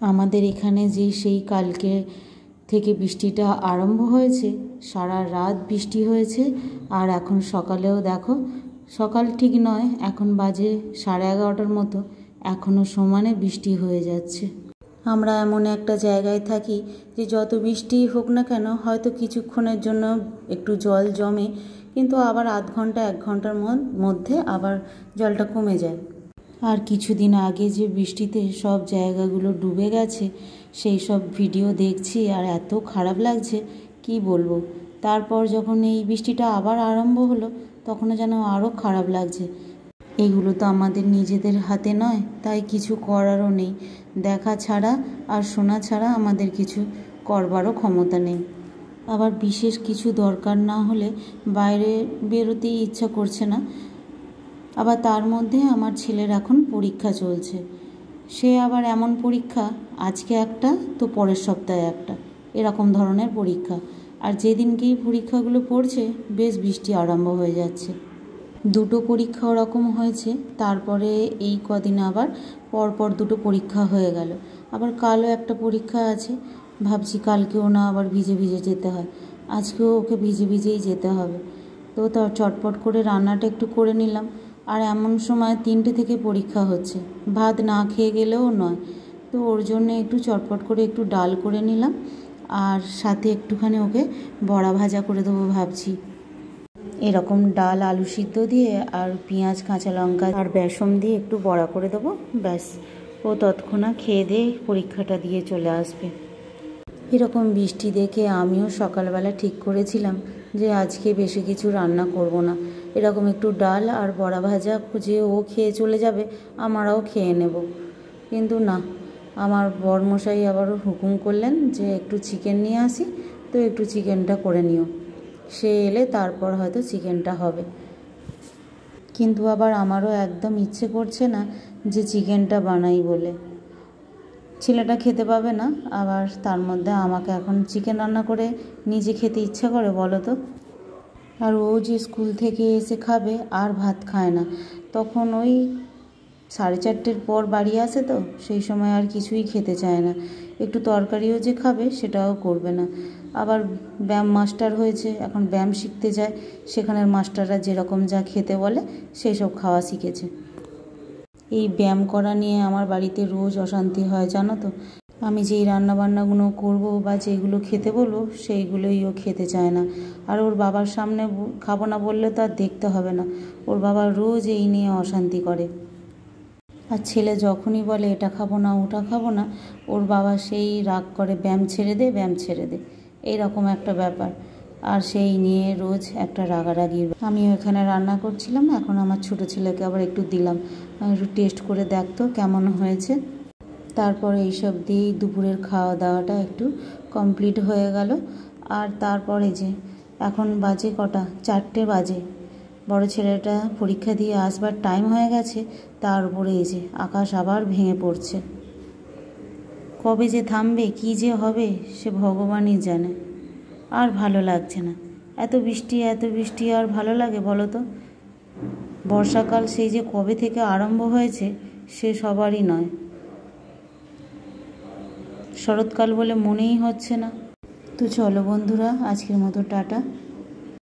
আমাদের এখানে যে সেই কালকে থেকে বৃষ্টিটা আরম্ভ হয়েছে, সারা রাত বৃষ্টি হয়েছে। আর এখন সকালেও দেখো, সকাল ঠিক নয়, এখন বাজে 11:30 মতো, এখনও সমানে বৃষ্টি হয়ে যাচ্ছে। আমরা এমন একটা জায়গায় থাকি যে যত বৃষ্টি হোক না কেন, হয়তো কিছুক্ষণের জন্য একটু জল জমে, কিন্তু আবার আধ ঘন্টা 1 ঘন্টার মধ্যে আবার জলটা কমে যায়। আর কিছুদিন আগে যে বৃষ্টিতে সব জায়গাগুলো ডুবে গেছে, সেই সব ভিডিও দেখছি আর এত খারাপ লাগছে কি বলবো। তারপর যখন এই বৃষ্টিটা আবার আরম্ভ হলো, তখনও যেন আরও খারাপ লাগছে। এগুলো তো আমাদের নিজেদের হাতে নয়, তাই কিছু করারও নেই। দেখা ছাড়া আর শোনা ছাড়া আমাদের কিছু করবারও ক্ষমতা নেই। আবার বিশেষ কিছু দরকার না হলে বাইরে বেরোতেই ইচ্ছা করছে না। আবার তার মধ্যে আমার ছেলের এখন পরীক্ষা চলছে। সে আবার এমন পরীক্ষা, আজকে একটা তো পরের সপ্তাহে একটা, এরকম ধরনের পরীক্ষা। আর যেদিনকেই পরীক্ষাগুলো পড়ছে, বেশ বৃষ্টি আরম্ভ হয়ে যাচ্ছে। 2টো পরীক্ষা ওরকম হয়েছে, তারপরে এই কদিন আবার পরপর 2টো পরীক্ষা হয়ে গেল। আবার কালও একটা পরীক্ষা আছে, ভাবছি কালকেও না আবার ভিজে ভিজে যেতে হয়, আজকেও ওকে ভিজে ভিজেই যেতে হবে। তো চটপট করে রান্নাটা একটু করে নিলাম। আর এমন সময় 3টে থেকে পরীক্ষা হচ্ছে, ভাত না খেয়ে গেলেও নয়। তো ওর জন্য একটু চটপট করে একটু ডাল করে নিলাম, আর সাথে একটুখানি ওকে বড়া ভাজা করে দেবো ভাবছি। এরকম ডাল আলু সিদ্ধ দিয়ে আর পেঁয়াজ কাঁচা লঙ্কা আর বেসন দিয়ে একটু বড়া করে দেবো, ব্যাস। ও তৎক্ষণাৎ খেয়ে দিয়ে পরীক্ষাটা দিয়ে চলে আসবে। এরকম বৃষ্টি দেখে আমিও সকালবেলা ঠিক করেছিলাম যে আজকে বেশি কিছু রান্না করব না, এরকম একটু ডাল আর বড়া ভাজা যে ও খেয়ে চলে যাবে, আমরাও খেয়ে নেব। কিন্তু না, আমার বরমশাই আবার হুকুম করলেন যে একটু চিকেন নিয়ে আসি, তো একটু চিকেনটা করে নিও। সে এলে তারপর হয়তো চিকেনটা হবে। কিন্তু আবার আমারও একদম ইচ্ছে করছে না যে চিকেনটা বানাই বলে। ছেলেটা খেতে পাবে না, আবার তার মধ্যে আমাকে এখন চিকেন রান্না করে নিজে খেতে ইচ্ছা করে বলো তো। আর ও যে স্কুল থেকে এসে খাবে আর ভাত খায় না, তখন ওই 4:30 পর বাড়ি আসে, তো সেই সময় আর কিছুই খেতে চায় না। একটু তরকারিও যে খাবে সেটাও করবে না। আবার ব্যায়াম মাস্টার হয়েছে, এখন ব্যায়াম শিখতে যায়, সেখানের মাস্টাররা যেরকম যা খেতে বলে সেই সব খাওয়া শিখেছে। এই ব্যায়াম করা নিয়ে আমার বাড়িতে রোজ অশান্তি হয় জানো তো। আমি যেই রান্নাবান্নাগুলো করব বা যেগুলো খেতে বলবো সেইগুলোই ও খেতে চায় না। আর ওর বাবার সামনে খাবো না বললে তো আর দেখতে হবে না, ওর বাবা রোজ এই নিয়ে অশান্তি করে। আর ছেলে যখনই বলে এটা খাবো না ওটা খাবো না, ওর বাবা সেই রাগ করে, ব্যায়াম ছেড়ে দে, ব্যায়াম ছেড়ে দে, এইরকম একটা ব্যাপার। আর সেই নিয়ে রোজ একটা রাগারাগি। আমি এখানে রান্না করছিলাম, এখন আমার ছোটো ছেলেকে আবার একটু দিলাম, একটু টেস্ট করে দেখতো কেমন হয়েছে। তারপরে এইসব দিয়েই দুপুরের খাওয়া দাওয়াটা একটু কমপ্লিট হয়ে গেল। আর তারপরে যে এখন বাজে কটা, 4টে বাজে, বড় ছেলেটা পরীক্ষা দিয়ে আসবার টাইম হয়ে গেছে, তার উপরে এই যে আকাশ আবার ভেঙে পড়ছে। কবে যে থামবে, কী যে হবে সে ভগবানই জানে। আর ভালো লাগছে না, এত বৃষ্টি এত বৃষ্টি আর ভালো লাগে বলো তো। বর্ষাকাল সেই যে কবে থেকে আরম্ভ হয়েছে সে সবারই নয়, শরৎকাল বলে মনেই হচ্ছে না। তো চলো বন্ধুরা, আজকের মতো টাটা।